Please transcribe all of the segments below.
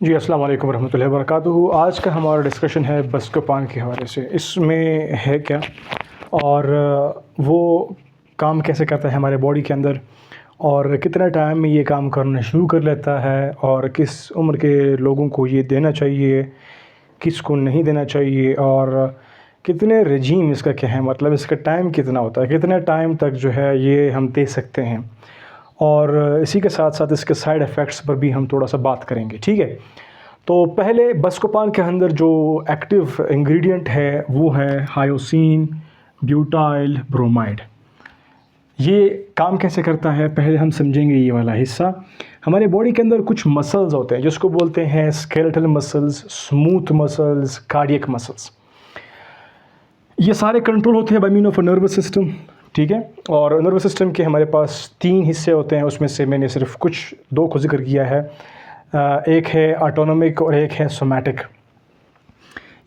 जी, अस्सलाम वालेकुम रहमतुल्लाहि व बरकातुहू। आज का हमारा डिस्कशन है बस्कोपान के हवाले से। इसमें है क्या और वो काम कैसे करता है हमारे बॉडी के अंदर और कितना टाइम में ये काम करना शुरू कर लेता है और किस उम्र के लोगों को ये देना चाहिए, किसको नहीं देना चाहिए और कितने रेजीम इसका क्या है, मतलब इसका टाइम कितना होता है, कितने टाइम तक जो है ये हम दे सकते हैं। और इसी के साथ साथ इसके साइड इफ़ेक्ट्स पर भी हम थोड़ा सा बात करेंगे, ठीक है। तो पहले बस्कोपान के अंदर जो एक्टिव इंग्रेडिएंट है वो है हायोसिन ब्यूटाइल ब्रोमाइड। ये काम कैसे करता है पहले हम समझेंगे ये वाला हिस्सा। हमारे बॉडी के अंदर कुछ मसल्स होते हैं जिसको बोलते हैं skeletal muscles, smooth muscles, cardiac muscles. ये सारे कंट्रोल होते हैं by mean of nervous system, ठीक है। और नर्वस सिस्टम के हमारे पास 3 हिस्से होते हैं, उसमें से मैंने सिर्फ कुछ 2 को जिक्र किया है। एक है ऑटोनोमिक और एक है सोमैटिक।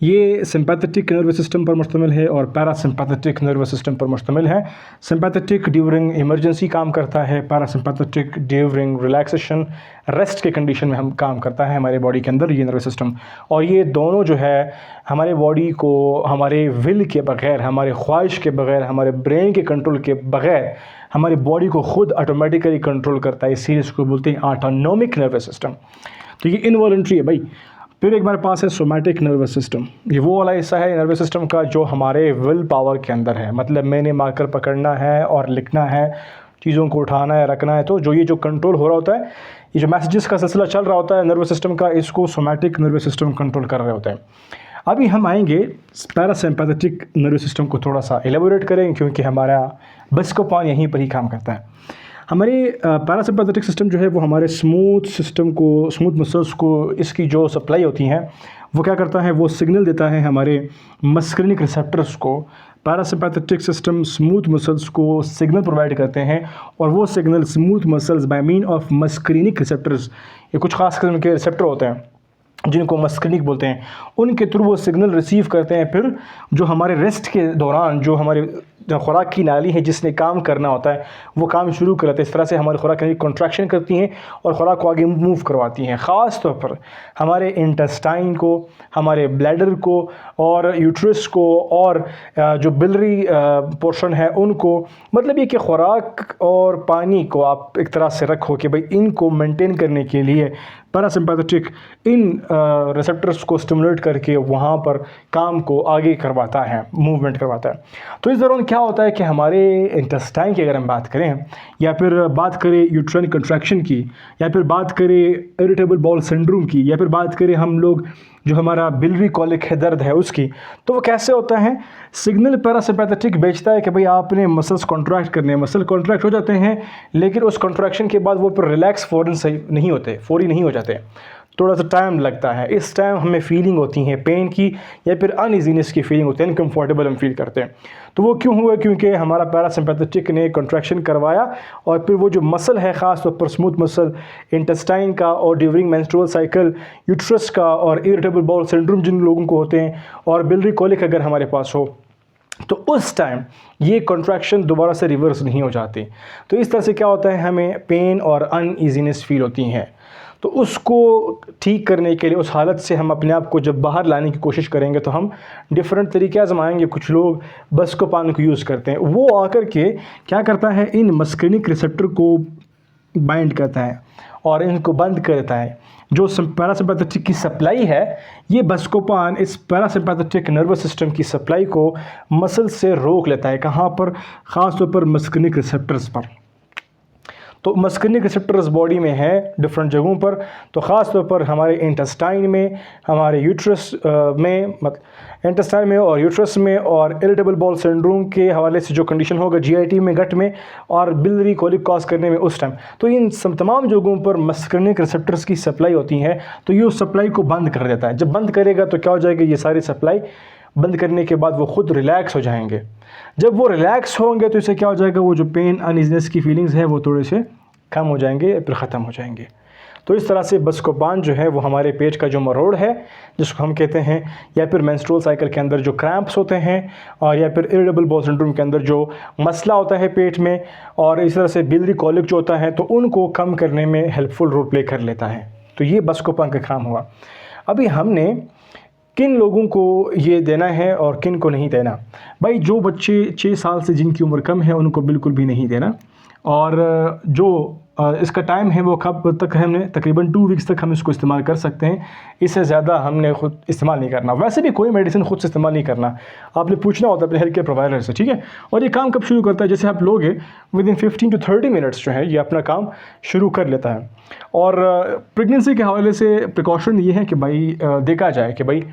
ये सिंपैथेटिक नर्वस सिस्टम पर मुश्तमिल है और पैरासिम्पैथेटिक नर्वस सिस्टम पर मुश्तमिल है। सिंपैथेटिक ड्यूरिंग इमरजेंसी काम करता है, पैरासिम्पैथेटिक ड्यूरिंग रिलैक्सेशन, रेस्ट के कंडीशन में हम काम करता है हमारे बॉडी के अंदर ये नर्वस सिस्टम। और ये दोनों जो है हमारे बॉडी को हमारे विल के बग़ैर, हमारे ख्वाहिश के बग़ैर, हमारे ब्रेन के कंट्रोल के बग़ैर हमारी बॉडी को खुद ऑटोमेटिकली कंट्रोल करता है। इसीलिए इसको बोलते हैं ऑटोनोमिक नर्वस सिस्टम। तो ये इनवॉलंटरी है भाई। फिर एक हमारे पास है सोमैटिक नर्वस सिस्टम। ये वो वाला हिस्सा है नर्वस सिस्टम का जो हमारे विल पावर के अंदर है, मतलब मैंने मार्कर पकड़ना है और लिखना है, चीज़ों को उठाना है, रखना है, तो जो ये जो कंट्रोल हो रहा होता है, ये जो मैसेजेस का सिलसिला चल रहा होता है नर्वस सिस्टम का, इसको सोमैटिक नर्वस सिस्टम कंट्रोल कर रहे होते हैं। अभी हम आएंगे पैरासिम्पैथेटिक नर्वस सिस्टम को थोड़ा सा एलेबोरेट करें, क्योंकि हमारा बस्कोपान यहीं पर ही काम करता है। हमारी पैरासिम्पैथेटिक सिस्टम जो है वो हमारे स्मूथ सिस्टम को, स्मूथ मसल्स को इसकी जो सप्लाई होती हैं वो क्या करता है, वो सिग्नल देता है हमारे मस्कुलिनिक रिसेप्टर्स को। पैरासिम्पैथेटिक सिस्टम स्मूथ मसल्स को सिग्नल प्रोवाइड करते हैं और वो signal smooth muscles by mean of muscarinic receptors, ये कुछ खास किस्म के रिसेप्टर होते हैं जिनको मस्कुलिनिक बोलते हैं, उनके थ्रू वो सिग्नल रिसीव करते हैं। फिर जो हमारे रेस्ट के दौरान जो हमारे खुराक की नाली है जिसने काम करना होता है वो काम शुरू कर लेते हैं। इस तरह से हमारी खुराक नाली कॉन्ट्रैक्शन करती हैं और खुराक को आगे मूव करवाती हैं। ख़ास तौर पर हमारे इंटेस्टाइन को, हमारे ब्लैडर को और यूट्रस को और जो बिलरी पोर्शन है उनको, मतलब ये कि खुराक और पानी को आप एक तरह से रखो कि भाई इनको मेंटेन करने के लिए पैरासिम्पैथेटिक इन रिसेप्टर्स को स्टिमुलेट करके वहाँ पर काम को आगे करवाता है, मूवमेंट करवाता है। तो इस दौरान क्या होता है कि हमारे इंटेस्टाइन की अगर हम बात करें या फिर बात करें यूट्राइन कंट्रैक्शन की या फिर बात करें इरिटेबल बाउल सिंड्रोम की या फिर बात करें हम लोग जो हमारा बिलरी कॉलिक है, दर्द है उसकी, तो वो कैसे होता है, सिग्नल पैरासिम्पैथेटिक भेजता है कि भाई आपने मसल्स कॉन्ट्रैक्ट करने हैं। मसल कॉन्ट्रैक्ट हो जाते हैं लेकिन उस कॉन्ट्रैक्शन के बाद वो फिर रिलैक्स फ़ौरन सही नहीं होते, फौरी नहीं हो जाते, थोड़ा सा टाइम लगता है। इस टाइम हमें फीलिंग होती है पेन की या फिर अनइजीनेस की फीलिंग होती है, इनकम्फर्टेबल हम फील करते हैं। तो वो क्यों हुआ, क्योंकि हमारा पैरासिम्पैथेटिक ने कॉन्ट्रैक्शन करवाया और फिर वो जो मसल है ख़ास तौर पर स्मूथ मसल इंटेस्टाइन का और ड्यूरिंग मेंस्ट्रुअल साइकिल यूट्रस का और इरिटेबल बाउल सिंड्रोम जिन लोगों को होते हैं और बिलरी कॉलिक अगर हमारे पास हो, तो उस टाइम ये कॉन्ट्रैक्शन दोबारा से रिवर्स नहीं हो जाती। तो इस तरह से क्या होता है, हमें पेन और अनइजीनेस फील होती हैं। तो उसको ठीक करने के लिए, उस हालत से हम अपने आप को जब बाहर लाने की कोशिश करेंगे तो हम डिफरेंट तरीके आजमाएंगे। कुछ लोग बस्कोपान को यूज़ करते हैं, वो आकर के क्या करता है, इन मस्कुलिनिक रिसेप्टर को बाइंड करता है और इनको बंद कर देता है। जो पैरासिम्पैथेटिक की सप्लाई है, ये बस्कोपान इस पैरासिम्पैथेटिक नर्वस सिस्टम की सप्लाई को मसल से रोक लेता है। कहाँ पर, ख़ास तौर पर मस्कुलिनिक रिसेप्टर्स पर। तो मस्कुलिनिक रिसेप्टर्स बॉडी में है डिफरेंट जगहों पर, तो ख़ास तौर पर हमारे इंटेस्टाइन में, हमारे यूट्रस में, इंटेस्टाइन में और यूट्रस में, और इरिटेबल बाउल सिंड्रोम के हवाले से जो कंडीशन होगा जीआईटी में, गट में, और बिलरी कॉलिक कॉज करने में उस टाइम, तो इन तमाम जगहों पर मस्कुलिनिक रिसेप्टर्स की सप्लाई होती है। तो ये उस सप्लाई को बंद कर देता है। जब बंद करेगा तो क्या हो जाएगा, ये सारी सप्लाई बंद करने के बाद वो खुद रिलैक्स हो जाएंगे। जब वो रिलैक्स होंगे तो इससे क्या हो जाएगा, वो जो पेन अनइजीनेस की फीलिंग्स है वो थोड़े से कम हो जाएंगे, फिर ख़त्म हो जाएंगे। तो इस तरह से बस्कोपान जो है वो हमारे पेट का जो मरोड़ है जिसको हम कहते हैं, या फिर मेंस्ट्रुअल साइकिल के अंदर जो क्रैम्प्स होते हैं, और या फिर इरिटेबल बाउल सिंड्रोम के अंदर जो मसला होता है पेट में, और इस तरह से बिलरी कॉलिक जो होता है, तो उनको कम करने में हेल्पफुल रोल प्ले कर लेता है। तो ये बस्कोपान का काम हुआ। अभी हमने किन लोगों को ये देना है और किन को नहीं देना। भाई जो बच्चे 6 साल से जिनकी उम्र कम है उनको बिल्कुल भी नहीं देना, और जो इसका टाइम है वो कब तक है, हमने तकरीबन 2 वीक्स तक हम इसको इस्तेमाल कर सकते हैं, इससे ज़्यादा हमने खुद इस्तेमाल नहीं करना। वैसे भी कोई मेडिसिन खुद से इस्तेमाल नहीं करना, आपने पूछना होता है अपने हेल्थ केयर प्रोवाइडर से, ठीक है। और ये काम कब शुरू करता है, जैसे आप लोगे विदिन 15 to 30 मिनट्स जो है ये अपना काम शुरू कर लेता है। और प्रेगनेंसी के हवाले से प्रिकॉशन ये है कि भाई देखा जाए कि भाई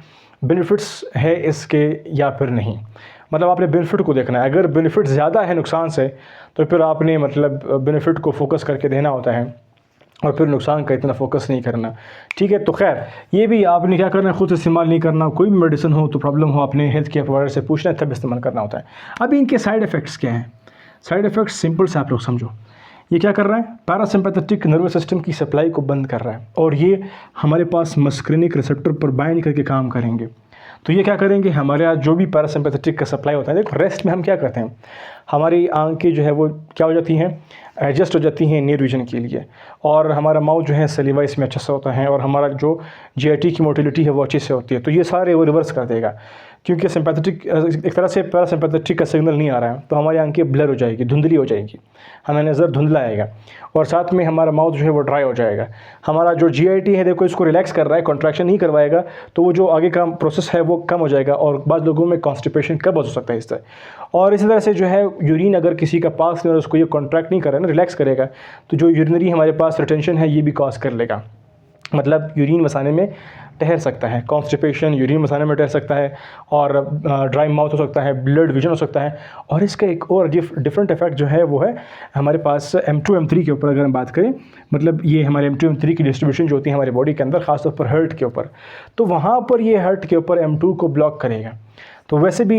बेनिफिट्स है इसके या फिर नहीं, मतलब आपने बेनिफिट को देखना है। अगर बेनिफिट ज़्यादा है नुकसान से तो फिर आपने मतलब बेनिफिट को फोकस करके देना होता है और फिर नुकसान का इतना फोकस नहीं करना, ठीक है। तो खैर ये भी आपने क्या करना है, खुद इस्तेमाल नहीं करना। कोई भी मेडिसिन हो तो प्रॉब्लम हो अपने हेल्थ केयर प्रोवाइडर से पूछना है, तब इस्तेमाल करना होता है। अभी इनके साइड इफ़ेक्ट्स क्या हैं? साइड इफ़ेक्ट्स सिंपल से आप लोग समझो। ये क्या कर रहा है, पैरासिम्पैथेटिक नर्वस सिस्टम की सप्लाई को बंद कर रहा है और ये हमारे पास मस्क्रिनिक रिसेप्टर पर बाइंड करके काम करेंगे। तो ये क्या करेंगे, हमारे यहाँ जो भी पैरासिम्पैथेटिक का सप्लाई होता है, देखो रेस्ट में हम क्या करते हैं, हमारी आंखें जो है वो क्या हो जाती हैं, एडजस्ट हो जाती हैं नियर विजन के लिए, और हमारा माउथ जो है सलीवा इसमें अच्छा से होता है, और हमारा जो जीआईटी की मोटिलिटी है वो अच्छे से होती है। तो ये सारे वो रिवर्स कर देगा, क्योंकि सिंपैथेटिक एक तरह से पैरासिम्पैथेटिक का सिग्नल नहीं आ रहा है, तो हमारी आंखें ब्लर हो जाएगी, धुंधली हो जाएगी, हमें नज़र धुंधला आएगा, और साथ में हमारा माउथ जो है वो ड्राई हो जाएगा। हमारा जो जीआईटी है देखो इसको रिलैक्स कर रहा है, कॉन्ट्रैक्शन नहीं करवाएगा, तो वो जो आगे का प्रोसेस है वो कम हो जाएगा, और बाद लोगों में कॉन्स्टिपेशन कब हो सकता है इस तरह। और इसी तरह से जो है यूरिन अगर किसी का पास नहीं और उसको ये कॉन्ट्रैक्ट नहीं कर रहा है ना, रिलैक्स करेगा, तो जो यूरिनरी हमारे पास रिटेंशन है ये भी कॉज कर लेगा, मतलब यूरिन मसाने में ठहर सकता है, कॉन्स्टिपेशन यूरिन मसाने में ठहर सकता है, और ड्राई माउथ हो सकता है, ब्लड विजन हो सकता है। और इसका एक और डिफरेंट इफेक्ट जो है वो है हमारे पास M2 M3 के ऊपर अगर हम बात करें, मतलब ये हमारे M2 M3 की डिस्ट्रीब्यूशन जो होती है हमारी बॉडी के अंदर, ख़ासतौर पर हार्ट के ऊपर, तो वहाँ पर ये हार्ट के ऊपर M2 को ब्लॉक करेगा। तो वैसे भी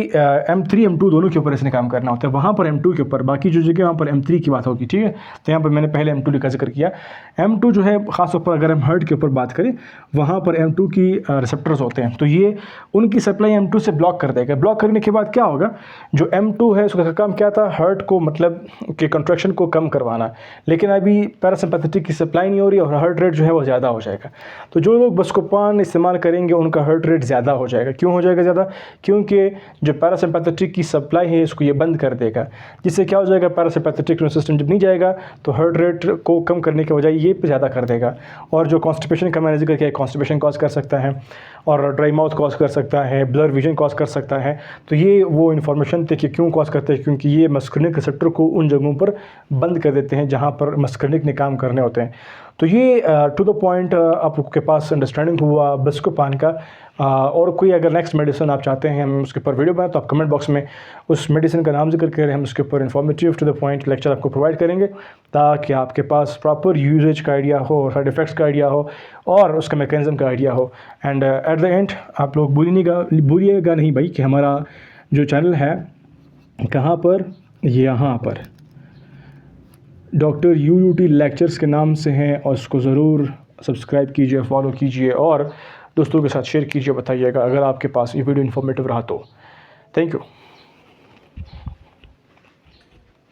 M3 M2 दोनों के ऊपर इसने काम करना होता है, वहाँ पर M2 के ऊपर, बाकी जो जगह वहाँ पर M3 की बात होगी, ठीक है। तो यहाँ पर मैंने पहले M2 का जिक्र किया। M2 जो है ख़ासतौर पर अगर हम हार्ट के ऊपर बात करें, वहाँ पर M2 की रिसेप्टर्स होते हैं, तो ये उनकी सप्लाई M2 से ब्लॉक कर देगा। ब्लॉक करने के बाद क्या होगा, जो M2 है उसका काम क्या था, हार्ट को मतलब कि कंट्रैक्शन को कम करवाना, लेकिन अभी पैरासिम्पैथेटिक की सप्लाई नहीं हो रही और हार्ट रेट जो है वो ज़्यादा हो जाएगा। तो जो लोग बस्कोपान इस्तेमाल करेंगे उनका हार्ट रेट ज़्यादा हो जाएगा। क्यों हो जाएगा ज़्यादा, क्योंकि जो पैरासिम्पैथेटिक की सप्लाई है इसको ये बंद कर देगा, जिससे क्या हो जाएगा, पैरासिम्पैथेटिक नर्वस सिस्टम जब नहीं जाएगा तो हार्ट रेट को कम करने के बजाय ये ज़्यादा कर देगा। और जो कॉन्स्टिपेशन का मैंने जिक्र किया, कॉन्स्टिपेशन कॉज कर सकता है, और ड्राई माउथ कॉज कर सकता है, ब्लर विजन कॉज कर सकता है। तो ये वो इन्फॉर्मेशन थी कि क्यों कॉज करते हैं, क्योंकि ये मस्क्रिनिक रिसेप्टर को उन जगहों पर बंद कर देते हैं जहाँ पर मस्क्रिनिक ने काम करने होते हैं। तो ये टू द पॉइंट आपके पास अंडरस्टैंडिंग हुआ बस्कोपान का। और कोई अगर नेक्स्ट मेडिसिन आप चाहते हैं हम उसके ऊपर वीडियो बनाएं तो आप कमेंट बॉक्स में उस मेडिसिन का नाम जिक्र करें, हम उसके ऊपर informative to the point lecture आपको प्रोवाइड करेंगे, ताकि आपके पास प्रॉपर यूजेज का आइडिया हो, साइड इफ़ेक्ट्स का आइडिया हो, और उसका मैकेनिज्म का आइडिया हो। एंड एट द एंड आप लोग भूलिएगा नहीं भाई कि हमारा जो चैनल है कहाँ पर, यहाँ पर डॉक्टर UUT लेक्चर्स के नाम से हैं, और उसको ज़रूर सब्सक्राइब कीजिए, फॉलो कीजिए, और दोस्तों के साथ शेयर कीजिए, बताइएगा अगर आपके पास ये वीडियो इन्फॉर्मेटिव रहा तो। Thank you.